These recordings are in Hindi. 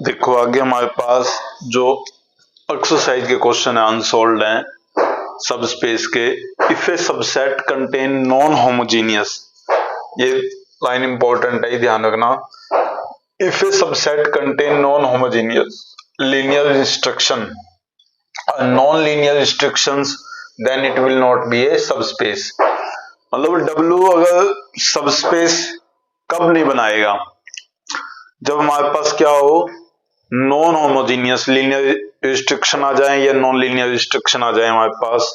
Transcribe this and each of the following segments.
देखो आगे हमारे पास जो एक्सरसाइज के क्वेश्चन है अनसोल्व्ड हैं सब स्पेस के। If a subset contain non homogeneous, ये लाइन इंपॉर्टेंट है, ध्यान रखना। If a subset contain non homogeneous linear restriction non linear restrictions then it will not be a subspace. मतलब W अगर सबस्पेस कब नहीं बनाएगा, जब हमारे पास क्या हो, नॉन होमोजीनियस लीनियर रिस्ट्रिक्शन आ जाए या नॉन लीनियर रिस्ट्रिक्शन आ जाए हमारे पास।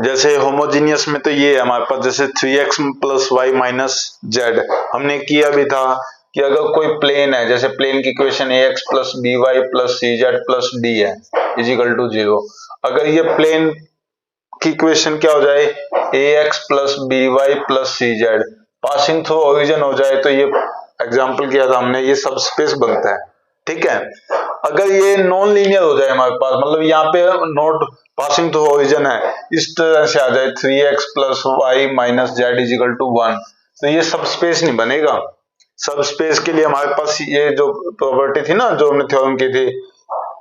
जैसे होमोजीनियस में तो ये है हमारे पास, जैसे 3x plus y minus Z हमने किया भी था कि अगर कोई प्लेन है, जैसे प्लेन की equation ax plus b y plus c z plus d है इजिकल टू 0। अगर ये प्लेन की इक्वेशन क्या हो जाए ax plus b y plus c z passing through origin हो जाए, तो ये एग्जाम्पल किया था हमने, ये सबस्पेस बनता है। ठीक है, अगर ये नॉन लीनियर हो जाए हमारे पास, मतलब यहाँ पे नोट पासिंग थ्रू ओरिजिन है, इस तरह से आ जाए 3x plus y minus z equal to 1, तो ये सबस्पेस नहीं बनेगा। सबस्पेस के लिए हमारे पास ये जो प्रॉपर्टी थी ना, जो हमने थ्योरम की थी,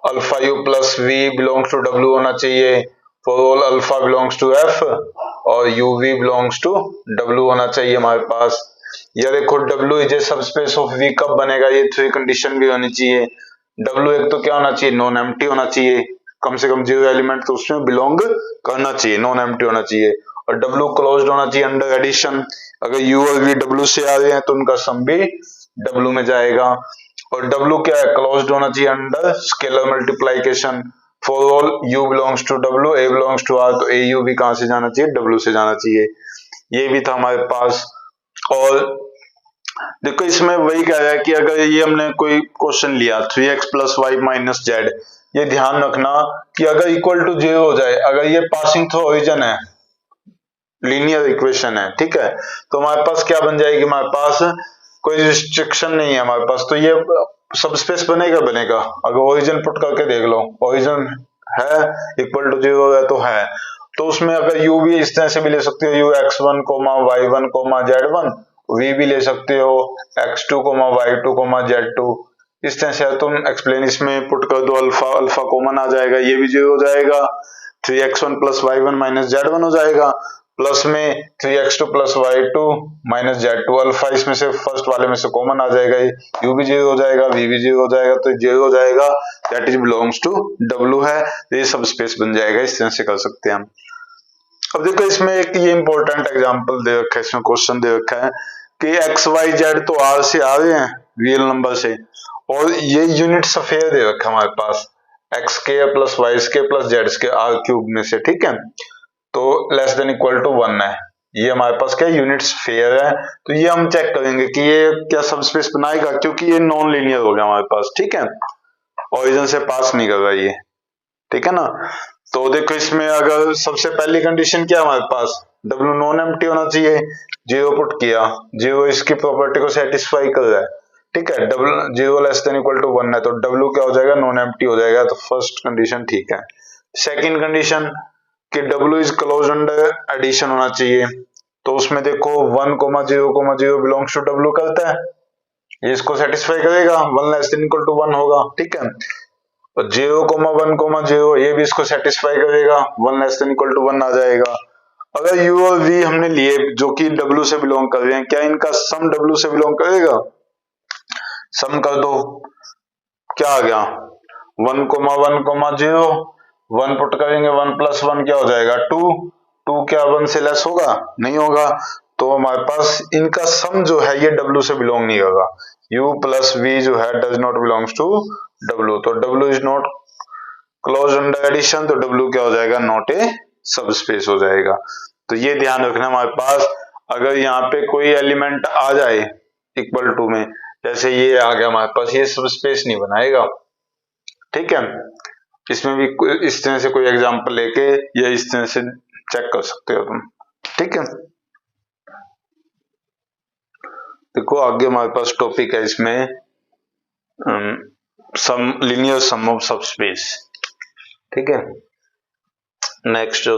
alpha u plus v belongs to W होना चाहिए for all alpha belongs to F, और u v belongs to W होना चाहिए हमारे पास। या देखो W is a subspace of V कब बनेगा, ये थ्री कंडीशन भी होनी चाहिए। डब्ल्यू एक तो क्या होना चाहिए, नॉन एम्प्टी होना चाहिए, कम से कम 0 एलिमेंट तो उसमें बिलोंग करना चाहिए, नॉन एम्प्टी होना चाहिए, और डब्ल्यू क्लोज्ड होना चाहिए अंडर एडिशन। अगर यू और वी डब्ल्यू से आ रहे हैं तो उनका सम भी डब्ल्यू में जाएगा। और डब्ल्यू क्या है, क्लोज्ड होना चाहिए under scalar multiplication for all u belongs to W, a belongs to R, तो ए यू भी कहां से जाना चाहिए, डब्ल्यू से जाना चाहिए। ये भी था हमारे पास। और देखो इसमें वही कह रहा है कि अगर ये हमने कोई क्वेश्चन लिया 3x plus y minus Z, ये ध्यान रखना कि अगर इक्वल टू 0 हो जाए, अगर ये पासिंग थ्रू ओरिजिन है, लीनियर इक्वेशन है, ठीक है, तो हमारे पास क्या बन जाएगी, हमारे पास कोई रिस्ट्रिक्शन नहीं है हमारे पास, तो ये सबस्पेस बनेगा। अगर ओरिजिन पुट करके देख लो, ओरिजिन है इक्वल टू 0 है तो है, तो उसमें अगर u भी इस तरह से भी ले सकते हो, ux1 y1 z1, v भी ले सकते हो x2 y2 z2, इस तरह से तुम एक्सप्लेन इसमें पुट कर दो, अल्फा कॉमन आ जाएगा, ये भी 0 हो जाएगा, 3x1 plus y1 minus z1 हो जाएगा, प्लस में 3x2 plus y2 minus z2, alpha इसमें से फर्स्ट वाले में से कॉमन आ जाएगा, u भी 0 हो जाएगा, v भी 0 हो जाएगा, तो 0 हो जाएगा, that is belongs to w है, तो ये सब स्पेस बन जाएगा। इस तरह से कर सकते हैं हम। अब देखो इसमें एक ये इंपॉर्टेंट एग्जांपल दे रखा है, इसमें क्वेश्चन दे रखा है कि एक्स वाई जेड तो आर से आ रहे हैं रियल नंबर से, और ये यूनिट स्फीयर दे रखा है हमारे पास एक्स के plus y square plus z square R cube में से, ठीक है, तो लेस देन इक्वल टू 1 है। ये हमारे पास क्या यूनिट स्फीयर है, तो ये हम चेक करेंगे कि ये क्या सबस्पेस बनाएगा, क्योंकि ये नॉन लीनियर हो गया हमारे पास, ठीक है, ओरिजिन से पास नहीं कर रहा ये, ठीक है ना। तो देखो इसमें अगर सबसे पहली कंडीशन क्या है हमारे पास, W नॉन एम्प्टी होना चाहिए, 0 पुट किया, 0 इसकी प्रॉपर्टी को सेटिस्फाई कर रहा है, ठीक है, W 0 less than equal to 1 है, तो W क्या हो जाएगा, नॉन एम्प्टी हो जाएगा, तो फर्स्ट कंडीशन ठीक है। सेकंड कंडीशन कि W is close under addition होना चाहिए, तो उसमें देखो 1,0,0 बिलोंग्स टू W करता है, ये इसको सेटिस्फाई करेगा, 1 लेस देन इक्वल टू 1 होगा, ठीक है, 0,1,0 ये भी इसको सेटिस्फाई करेगा, 1 लेस देन इक्वल टू 1 आ जाएगा। अगर u और v हमने लिए जो कि w से बिलोंग कर रहे हैं, क्या इनका सम w से बिलोंग करेगा, सम कर दो, क्या आ गया 1,1,0, 1 पुट करेंगे, 1 प्लस 1 क्या हो जाएगा 2, 2 क्या 1 से लेस होगा, नहीं होगा, तो हमारे पास इनका सम जो है ये w से बिलोंग नहीं होगा, u प्लस v जो है does not belongs to w, तो w is not close under addition, तो w क्या हो जाएगा, नॉट ए सबस्पेस हो जाएगा। तो ये ध्यान रखना हमारे पास, अगर यहाँ पे कोई एलिमेंट आ जाए इक्वल टू में, जैसे ये आ गया हमारे पास, ये सबस्पेस नहीं बनाएगा, ठीक है, इसमें भी इस तरह से कोई एग्जांपल लेके या इस तरह से चेक कर सकते हो तुम, ठीक है। देखो आगे हमारे पास टॉपिक है इसमें सम लीनियर सम ऑफ सबस्पेस, ठीक है। नेक्स्ट जो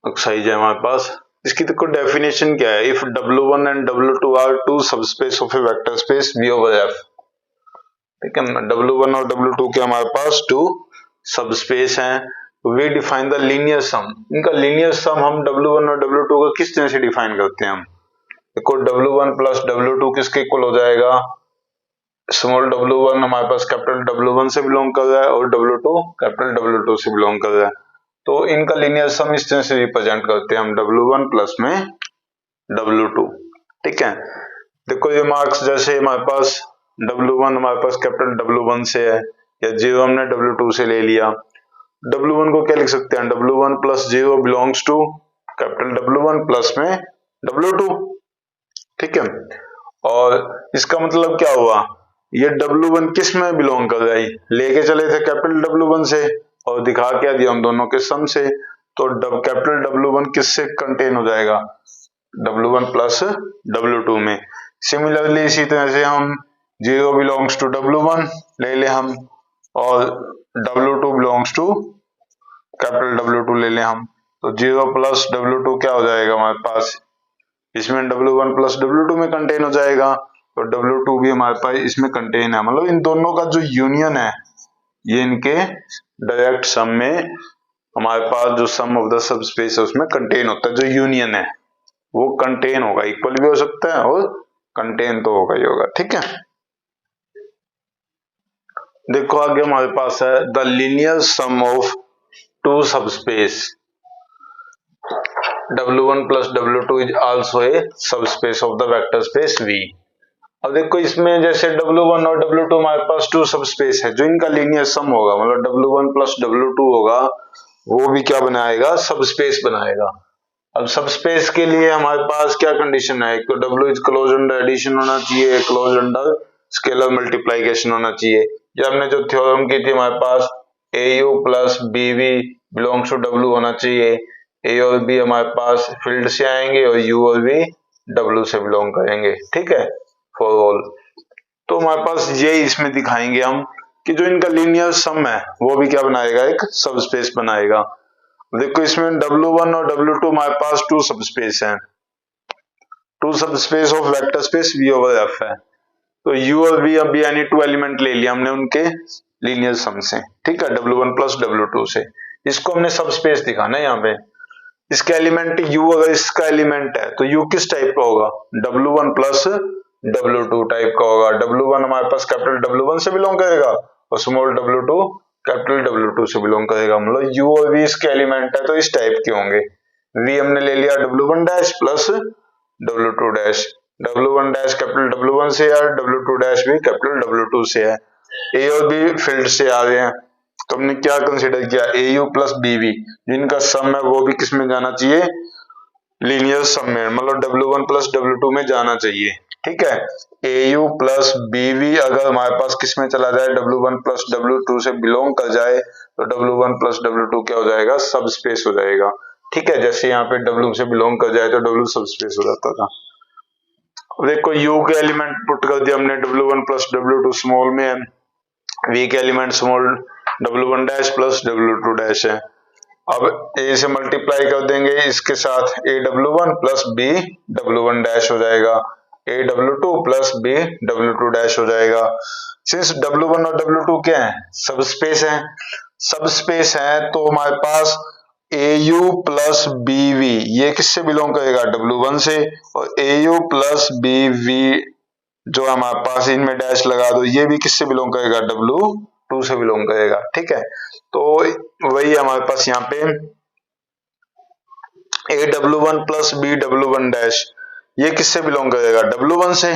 एक्सरसाइज है हमारे पास, इसकी देखो डेफिनेशन क्या है, if W1 and W2 are two subspace of a vector space V over F, ठीक है। W1 और W2 के हमारे पास 2 सब स्पेस हैं। वी डिफाइन द लीनियर सम। इनका लीनियर सम हम W1 और W2 का किस तरह से डिफाइन करते हैं हम? देखो W1 प्लस W2 किसके इक्वल हो जाएगा? स्मॉल W1 हमारे पास कैपिटल W1 से बिलोंग कर रहा है और W2 कैपिटल W2 से बिलोंग कर रहा है। तो इनका लीनियर सम इस तरह से रिप्रेजेंट करते हैं हम W1 प्लस में W2। ठीक है। देखो ये मार्क्स जैसे हमारे पास W1 हमारे पास कैपिटल W1 से है या 0 हमने W2 से ले लिया। W1 को क्या लिख सकते हैं? W1 plus 0 belongs to capital W1 plus में W2। ठीक है। और इसका मतलब क्या हुआ? ये W1 किस में बिलोंग कर रहा है? लेके चले थे कैपिटल W1 से और दिखा क्या दिया हम दोनों के सम से। तो कैपिटल W1 किससे कंटेन हो जाएगा? W1 प्लस W2 में। सिमिलरली इसी तरह से हम 0 बिलोंग्स टू W1 ले ले हम और W2 belongs to capital W2 ले ले हम। तो 0 प्लस W2 क्या हो जाएगा हमारे पास? इसमें W1 प्लस W2 में कंटेन हो जाएगा। तो W2 भी हमारे पास इसमें कंटेन है। मतलब इन दोनों का जो यूनियन है ये इनके डायरेक्ट सम में हमारे पास जो सम ऑफ द सब स्पेस है उसमें कंटेन होता है। जो यूनियन है वो कंटेन होगा, इक्वल भी हो सकता है और कंटेन तो होगा ही होगा। ठीक है। देखो आगे हमारे पास है the linear sum of two subspace W1 plus W2 is also a subspace of the vector space V। अब देखो इसमें जैसे W1 और W2 हमारे पास 2 सबस्पेस है, जो इनका लीनियर सम होगा मतलब W1 प्लस W2 होगा वो भी क्या बनाएगा? सबस्पेस बनाएगा। अब सबस्पेस के लिए हमारे पास क्या कंडीशन है? एक तो W is close under addition होना चाहिए, क्लोज अंडर स्केलर मल्टीप्लिकेशन होना चाहिए। जब हमने जो थ्योरम की थी हमारे पास AU plus BV belongs to W होना चाहिए। A और B हमारे पास फील्ड से आएंगे और U और V W से बिलोंग करेंगे। ठीक है, फॉर ऑल। तो हमारे पास ये इसमें दिखाएंगे हम कि जो इनका लीनियर सम है वो भी क्या बनाएगा? एक सबस्पेस बनाएगा। देखो इसमें W1 और W2 हमारे पास 2 सबस्पेस हैं, 2 subspace of vector space V over F है। तो U और V अभी यानी 2 एलिमेंट ले लिया हमने उनके लीनियर सम से। ठीक है, W1 प्लस W2 से। इसको हमने सबस्पेस दिखाना है यहाँ पे। इसका एलिमेंट U अगर इसका एलिमेंट है तो U किस टाइप का होगा? W1 प्लस W2 टाइप का होगा। W1 हमारे पास कैपिटल W1 से बिलोंग करेगा और स्मॉल W2 कैपिटल W2 से बिलोंग करेगा। मतलब U और V इसके एलिमेंट है तो इस टाइप के होंगे। V हमने ले लिया W1 dash plus W2 dash. W1 dash capital W1 से है, W2 डैश भी कैपिटल W2 से है। A और B फील्ड से आ रहे हैं तो हमने क्या कंसीडर किया? AU प्लस BV जिनका सम है वो भी किस में जाना चाहिए? लीनियर सम में, मतलब W1 प्लस W2 में जाना चाहिए। ठीक है, AU प्लस BV अगर हमारे पास किस में चला जाए? W1 प्लस W2 से बिलोंग कर जाए तो W1 प्लस W2 क्या हो जाएगा? सब स्पेस हो जाएगा। ठीक है, जैसे यहाँ पे W से बिलोंग कर जाए तो W सब स्पेस हो जाता था। देखो U के एलिमेंट पुट कर दिया हमने, W1 प्लस W2 स्मॉल में है, V के element small W1 dash plus W2 dash है। अब A से मल्टीप्लाई कर देंगे इसके साथ, AW1 प्लस BW1 डैश हो जाएगा, AW2 प्लस BW2 डैश हो जाएगा। सिंस W1 और W2 क्या है? सबस्पेस है। सबस्पेस है तो हमारे पास AU प्लस BV ये किससे बिलोंग करेगा? W1 से। और AU प्लस BV जो हमारे पास इनमें डैश लगा दो ये भी किससे बिलोंग करेगा? W2 से बिलोंग करेगा। ठीक है, तो वही हमारे पास यहाँ पे AW1 प्लस BW1 डैश ये किससे बिलोंग करेगा? W1 से,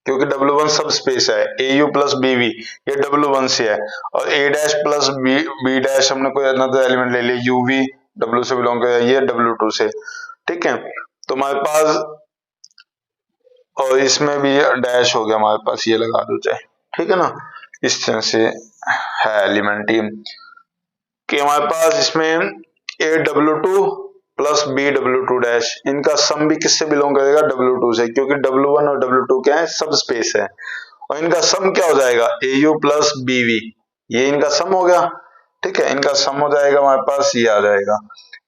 क्योंकि W1 सब स्पेस है। AU प्लस BV ये W1 से है और A dash plus B dash हमने कोई अनदर एलिमेंट ले लिया UV W से बिलोंग करेगा, ये W2 से। ठीक है, तो हमारे पास और इसमें भी डैश हो गया हमारे पास, ये लगा दो चाहे। ठीक है ना, इस तरह से है एलिमेंट कि हमारे पास इसमें AW2 प्लस BW2 डैश इनका सम भी किससे बिलोंग करेगा? W2 से, क्योंकि W1 और W2 क्या है? सब स्पेस है। और इनका सम क्या हो जाएगा? AU प्लस BV ये इनका सम हो गया। ठीक है, इनका सम हो जाएगा हमारे पास, ये आ जाएगा।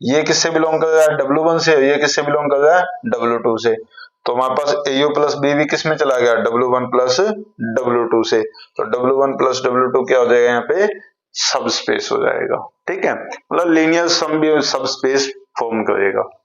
ये किससे बिलोंग कर रहा है? W1 से। ये किससे बिलोंग कर रहा है? W2 से। तो हमारे पास AU प्लस B भी किस में चला गया, W1 प्लस W2 से, तो W1 प्लस W2 क्या हो जाएगा यहाँ पे, सब स्पेस हो जाएगा। ठीक है, मतलब लीनियर सम भी सब स्पेस फॉर्म करेगा।